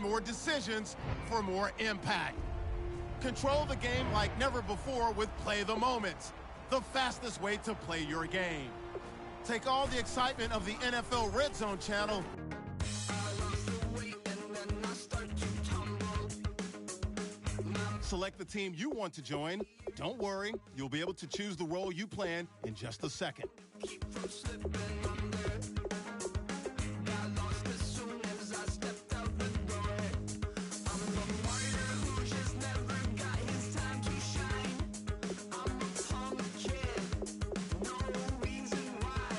more decisions for more impact. Control the game like never before with Play the Moments, the fastest way to play your game. Take all the excitement of the NFL Red Zone channel select the team you want to join. Don't worry, you'll be able to choose the role you plan in just a second. Keep from slipping under. Got lost as soon as I stepped out the door. I'm the martyr who just never got his time to shine. I'm a punk kid, no reason why.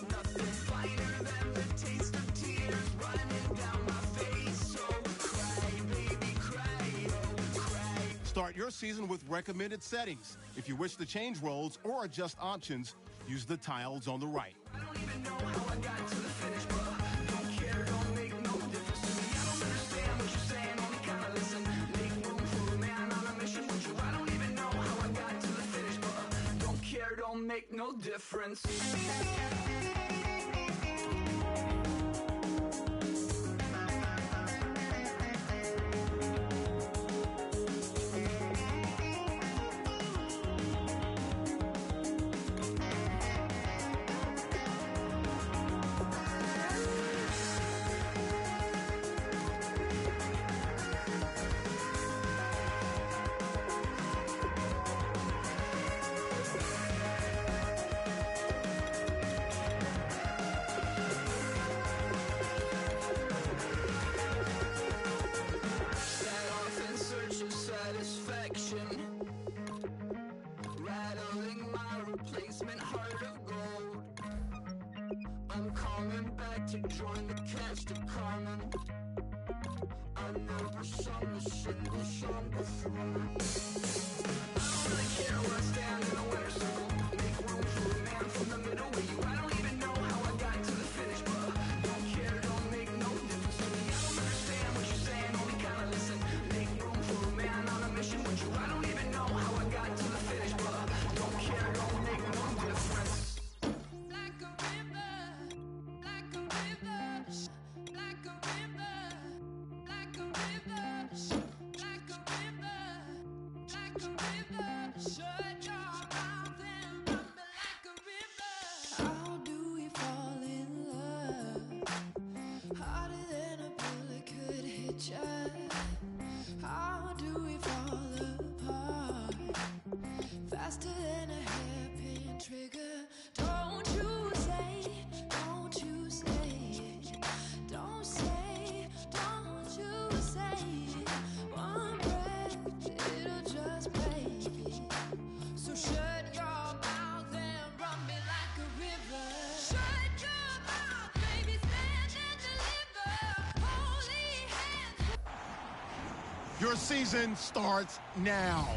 Nothing finer than the taste of tears running down my face. So cry, baby, cry, oh cry. Start your season with recommended settings. If you wish to change roles or adjust options, use the tiles on the right. I don't even know how I got to the finish, but don't care, don't make no difference to me. I don't understand what you're saying, only kinda listen. Make room for a man on a mission with you. I don't even know how I got to the finish, but don't care, don't make no difference. To join the cast of Carmen, I never sung a single song before. I don't really care where I stand in the winner's circle. Make room for a man from the middle with you. I don't even know how I got to the finish, but don't care, don't make no difference to me. I don't understand what you're saying, only kinda listen. Make room for a man on a mission with you. I don't even know how I got to the finish, but don't care, don't make no difference. How do we fall apart? Faster than a hairpin trigger. Don't you say, don't you say it. Don't say, don't you say it. One breath, it'll just break it. So shut your mouth and run me like a river. Shut your mouth, baby, stand and deliver. Holy hands. Your season starts now.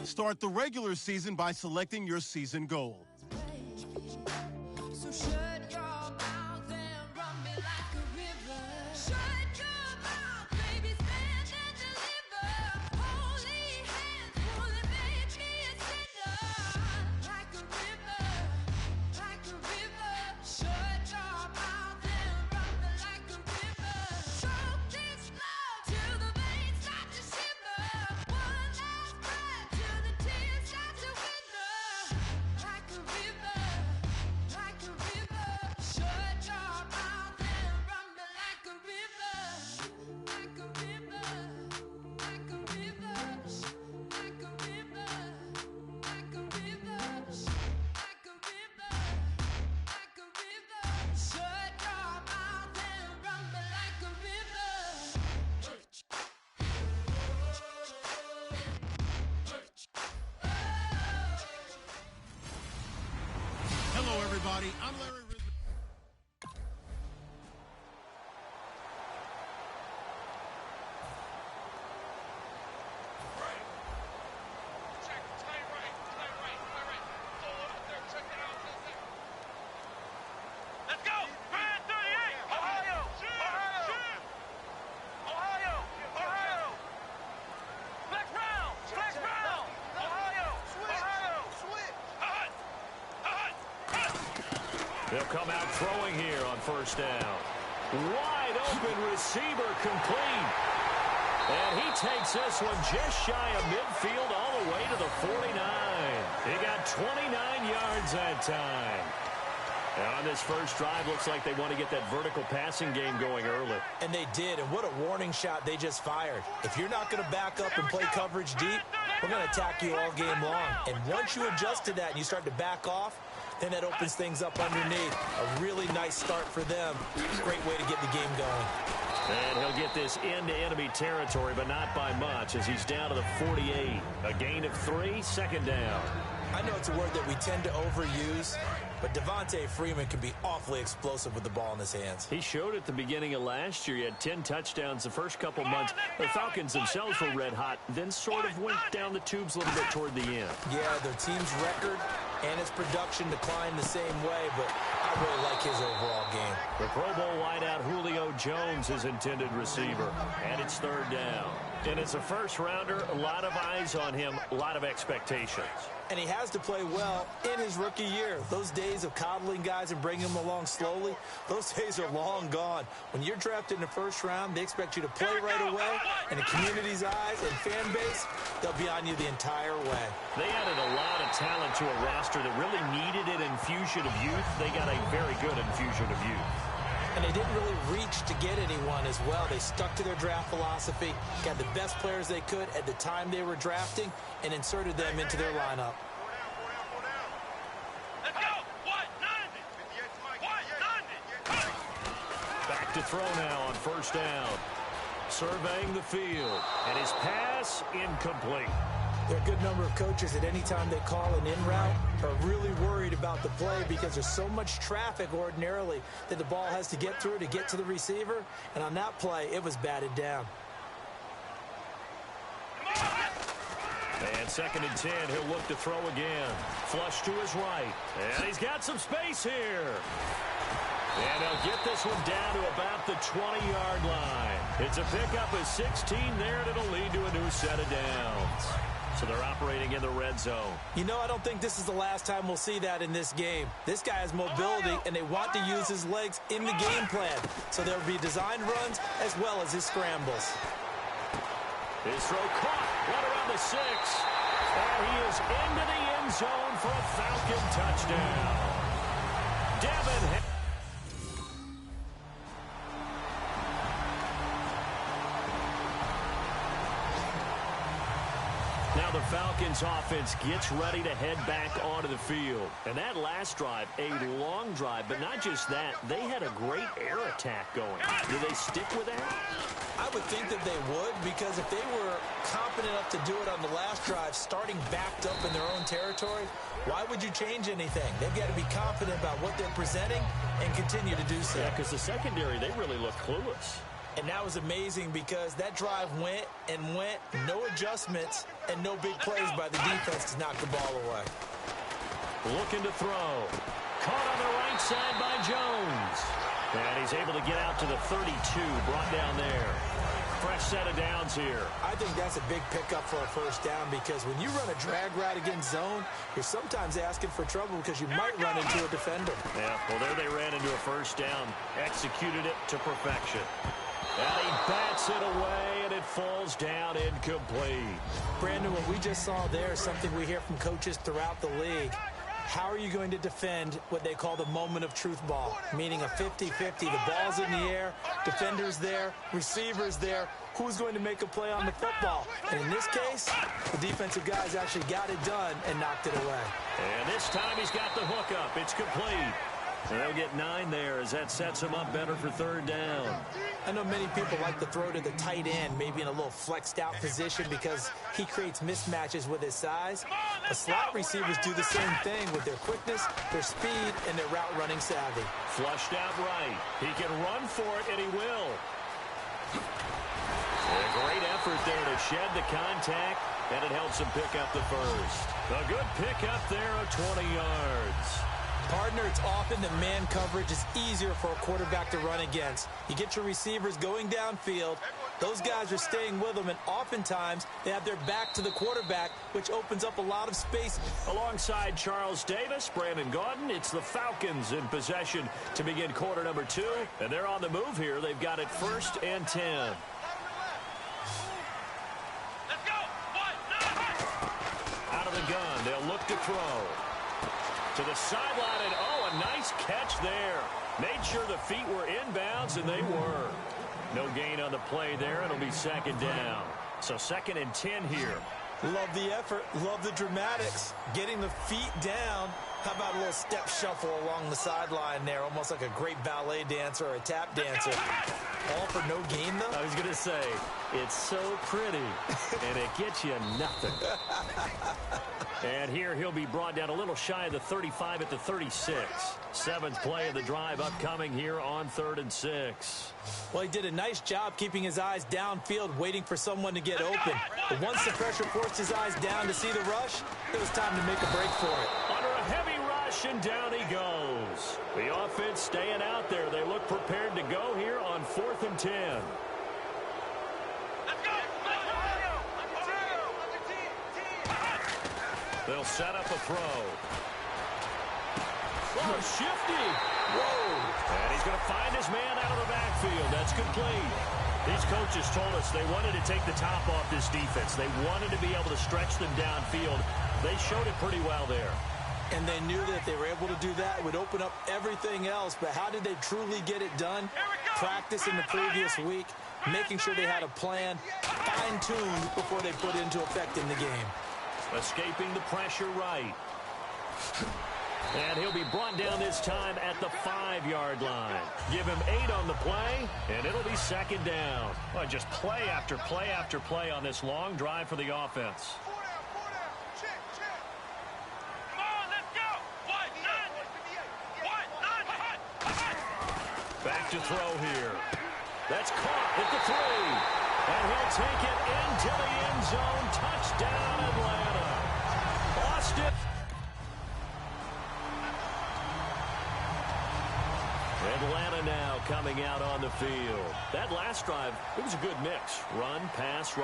Start the regular season by selecting your season goal. So shut your mouth and run me like a river. Shut your mouth, baby, stand and deliver. Holy hands, pulling, make me a sinner. Like a river, like a river. Shut your mouth and run me like a river. Choke this love till the veins start to shiver. One last breath till the tears start to wither. Like a Hello, everybody. I'm Larry Ridley. They'll come out throwing here on first down. Wide open receiver complete. And he takes this one just shy of midfield all the way to the 49. He got 29 yards that time. And on this first drive, looks like they want to get that vertical passing game going early. And they did, and what a warning shot they just fired. If you're not going to back up and play coverage deep, we're going to attack you all game long. And once you adjust to that and you start to back off, then that opens things up underneath. A really nice start for them. Great way to get the game going. And he'll get this into enemy territory, but not by much, as he's down to the 48. A gain of 3, second down. I know it's a word that we tend to overuse, but Devontae Freeman can be awfully explosive with the ball in his hands. He showed at the beginning of last year. He had 10 touchdowns the first couple months. The Falcons themselves were red hot, then sort of went down the tubes a little bit toward the end. Yeah, their team's record and its production declined the same way, but I really like his overall game. The Pro Bowl wideout Julio Jones is intended receiver, and it's third down. And it's a first-rounder, a lot of eyes on him, a lot of expectations. And he has to play well in his rookie year. Those days of coddling guys and bringing them along slowly, those days are long gone. When you're drafted in the first round, they expect you to play right away. And the community's eyes and fan base, they'll be on you the entire way. They added a lot of talent to a roster that really needed an infusion of youth. They got a very good infusion of youth. And they didn't really reach to get anyone as well. They stuck to their draft philosophy, got the best players they could at the time they were drafting, and inserted them into their lineup. Let's go! Back to throw now on first down. Surveying the field, and his pass incomplete. There are a good number of coaches at any time they call an in route are really worried about the play because there's so much traffic ordinarily that the ball has to get through to get to the receiver. And on that play, it was batted down. And second and 10, he'll look to throw again. Flush to his right. And he's got some space here. And he'll get this one down to about the 20-yard line. It's a pickup of 16 there, and it'll lead to a new set of downs. So they're operating in the red zone. You know, I don't think this is the last time we'll see that in this game. This guy has mobility, and they want to use his legs in the game plan. So there will be designed runs as well as his scrambles. His throw caught right around the 6. And he is into the end zone for a Falcon touchdown. Devin. Now the Falcons offense gets ready to head back onto the field. And that last drive, a long drive, but not just that, they had a great air attack going. Do they stick with that? I would think that they would, because if they were confident enough to do it on the last drive, starting backed up in their own territory, why would you change anything? They've got to be confident about what they're presenting and continue to do so. Yeah, because the secondary, they really look clueless. And that was amazing because that drive went and went, no adjustments, and no big plays by the defense to knock the ball away. Looking to throw. Caught on the right side by Jones. And he's able to get out to the 32, brought down there. Fresh set of downs here. I think that's a big pickup for a first down because when you run a drag route against zone, you're sometimes asking for trouble because you might run into a defender. Yeah, well, there they ran into a first down. Executed it to perfection. And he bats it away, and it falls down incomplete. Brandon, what we just saw there is something we hear from coaches throughout the league. How are you going to defend what they call the moment of truth ball, meaning a 50-50? The ball's in the air, defender's there, receiver's there. Who's going to make a play on the football? And in this case, the defensive guys actually got it done and knocked it away. And this time he's got the hook up. It's complete. And they'll get 9 there as that sets him up better for third down. I know many people like to throw to the tight end, maybe in a little flexed out position because he creates mismatches with his size. The slot receivers do the same thing with their quickness, their speed, and their route running savvy. Flushed out right. He can run for it, and he will. A great effort there to shed the contact, and it helps him pick up the first. A good pickup there of 20 yards. Partner, it's often that man coverage is easier for a quarterback to run against. You get your receivers going downfield. Those guys are staying with them, and oftentimes they have their back to the quarterback, which opens up a lot of space. Alongside Charles Davis, Brandon Gaudin, it's the Falcons in possession to begin quarter number 2. And they're on the move here. They've got it 1st and 10. Out of the gun, they'll look to throw. To the sideline, and a nice catch there. Made sure the feet were inbounds, and they were. No gain on the play there. It'll be 2nd down. So 2nd and 10 here. Love the effort. Love the dramatics. Getting the feet down. How about a little step shuffle along the sideline there, almost like a great ballet dancer or a tap dancer. All for no gain, though? I was going to say, it's so pretty, and it gets you nothing. And here he'll be brought down a little shy of the 35 at the 36. 7th play of the drive upcoming here on 3rd and 6. Well, he did a nice job keeping his eyes downfield, waiting for someone to get open. But once the pressure forced his eyes down to see the rush, it was time to make a break for it. Under a heavy rush, and down he goes. The offense staying out there. They look prepared to go here on 4th and 10. They'll set up a throw. Oh, shifty. Whoa. And he's going to find his man out of the backfield. That's complete. These coaches told us they wanted to take the top off this defense. They wanted to be able to stretch them downfield. They showed it pretty well there. And they knew that if they were able to do that, it would open up everything else. But how did they truly get it done? Practice in the previous week, making sure they had a plan, fine-tuned before they put into effect in the game. Escaping the pressure right. And he'll be brought down this time at the 5-yard line. Give him 8 on the play, and it'll be 2nd down. Well, just play after play after play on this long drive for the offense. Back to throw here. That's caught at the 3. And he'll take it into the end zone. Touchdown, Atlanta. Austin. Atlanta now coming out on the field. That last drive, it was a good mix. Run, pass,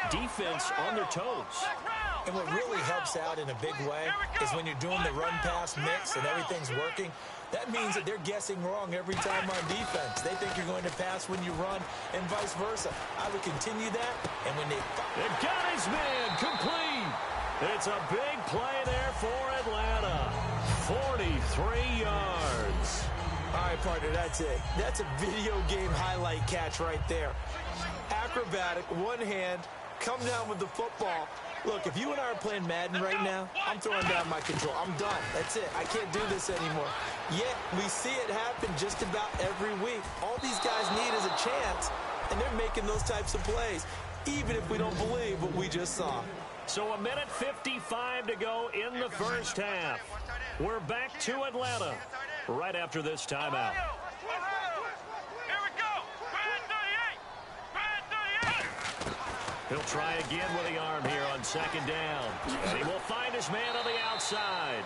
defense on their toes. And what really helps out in a big way is when you're doing the run-pass mix and everything's working, that means that they're guessing wrong every time on defense. They think you're going to pass when you run and vice versa. I would continue that, and when they... They've got his man complete. It's a big play there for Atlanta. 43 yards. All right, partner, that's it. That's a video game highlight catch right there. Acrobatic, one hand, come down with the football. Look, if you and I are playing Madden right now, I'm throwing down my control. I'm done. That's it. I can't do this anymore. Yet, we see it happen just about every week. All these guys need is a chance, and they're making those types of plays, even if we don't believe what we just saw. So 1:55 to go in the first half. We're back to Atlanta right after this timeout. He'll try again with the arm here on 2nd down. And he will find his man on the outside.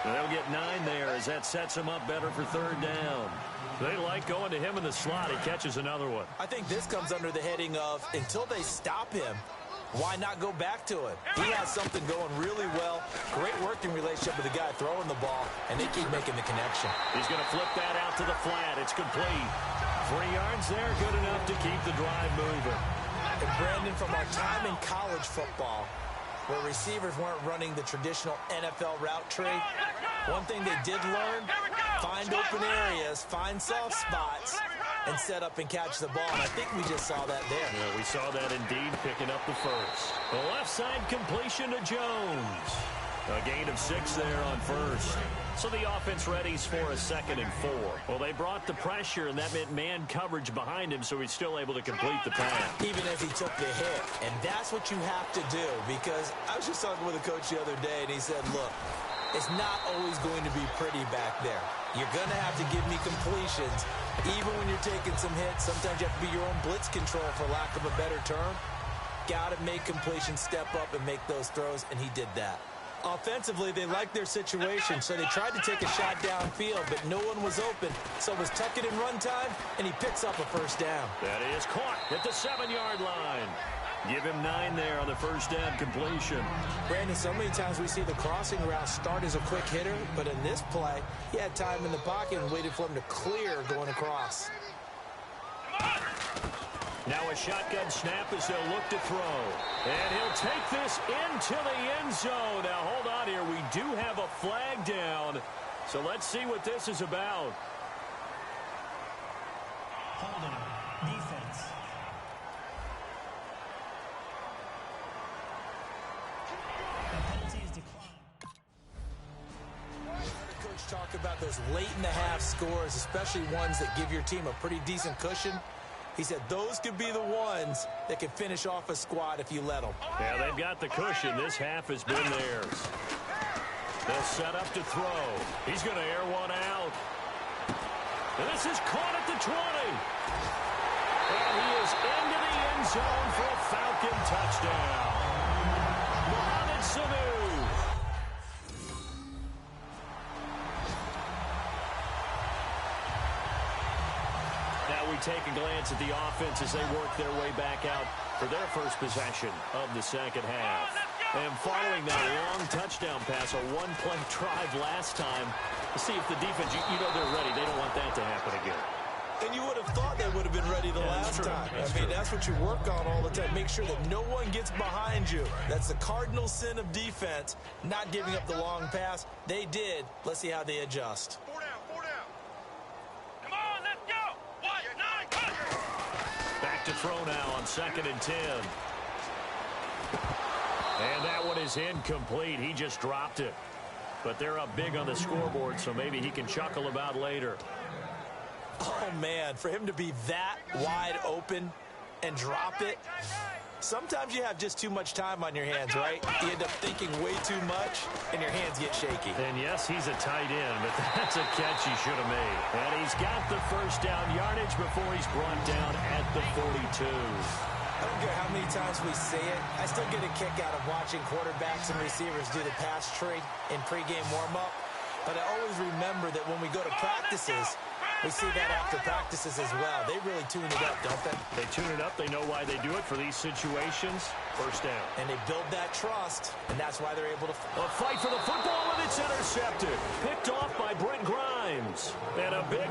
And they'll get 9 there as that sets him up better for 3rd down. They like going to him in the slot. He catches another one. I think this comes under the heading of, until they stop him, why not go back to it? He has something going really well. Great working relationship with the guy throwing the ball, and they keep making the connection. He's going to flip that out to the flat. It's complete. 3 yards there, good enough to keep the drive moving. And Brandon, from our time in college football, where receivers weren't running the traditional NFL route tree, one thing they did learn, find open areas, find soft spots, and set up and catch the ball. And I think we just saw that there. Yeah, we saw that indeed, picking up the first. The left side completion to Jones. A gain of 6 there on first. So the offense readies for a 2nd and 4. Well, they brought the pressure, and that meant man coverage behind him, so he's still able to complete the pass. Even as he took the hit. And that's what you have to do, because I was just talking with a coach the other day, and he said, look, it's not always going to be pretty back there. You're going to have to give me completions. Even when you're taking some hits, sometimes you have to be your own blitz control, for lack of a better term. Got to make completions, step up, and make those throws, and he did that. Offensively, they liked their situation, so they tried to take a shot downfield, but no one was open. So it was tuck it and run time, and he picks up a first down. That is caught at the 7-yard line. Give him 9 there on the first down completion. Brandon, so many times we see the crossing route start as a quick hitter, but in this play, he had time in the pocket and waited for him to clear going across. Now a shotgun snap as they'll look to throw. And he'll take this into the end zone. Now, hold on here. We do have a flag down. So let's see what this is about. Holding. Defense. The penalty is declined. The coach talked about those late-in-the-half scores, especially ones that give your team a pretty decent cushion. He said those could be the ones that can finish off a squad if you let them. Yeah, they've got the cushion. This half has been theirs. They'll set up to throw. He's going to air one out. And this is caught at the 20. And he is into the end zone for a Falcon touchdown. Mohamed Sanu. We take a glance at the offense as they work their way back out for their first possession of the second half. And following that long touchdown pass, a one-play drive last time, to see if the defense, you know they're ready. They don't want that to happen again. And you would have thought they would have been ready the last time. That's what you work on all the time. Make sure that no one gets behind you. That's the cardinal sin of defense, not giving up the long pass. They did. Let's see how they adjust. To throw now on 2nd and 10. And that one is incomplete. He just dropped it. But they're up big on the scoreboard, so maybe he can chuckle about later. Oh, man, for him to be that wide open and drop it. Sometimes you have just too much time on your hands, right? You end up thinking way too much, and your hands get shaky. And yes, he's a tight end, but that's a catch he should have made. And he's got the first down yardage before he's brought down at the 42. I don't care how many times we say it. I still get a kick out of watching quarterbacks and receivers do the pass tree in pregame warm-up. But I always remember that when we go to practices, we see that after practices as well. They really tune it up, don't they? They tune it up. They know why they do it for these situations. First down. And they build that trust, and that's why they're able to... A fight for the football, and it's intercepted. Picked off by Brent Grimes. And a big...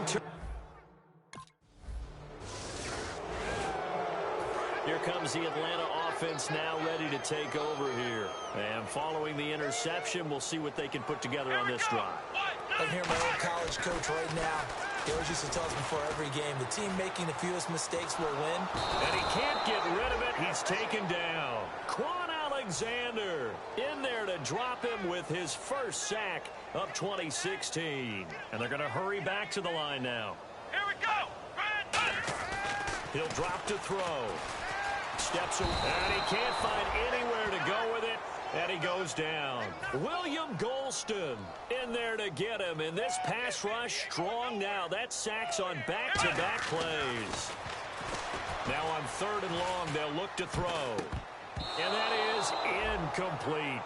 Here comes the Atlanta offense now ready to take over here. And following the interception, we'll see what they can put together on this drive. I hear my old college coach right now. He always used to tell us before every game, the team making the fewest mistakes will win. And he can't get rid of it. He's taken down. Quan Alexander in there to drop him with his first sack of 2016. And they're going to hurry back to the line now. Here we go. He'll drop to throw. Steps away, and he can't find anywhere to go with it, and he goes down. William Golston in there to get him, and this pass rush strong now. That sacks on back-to-back plays. Now on 3rd and long, they'll look to throw. And that is incomplete.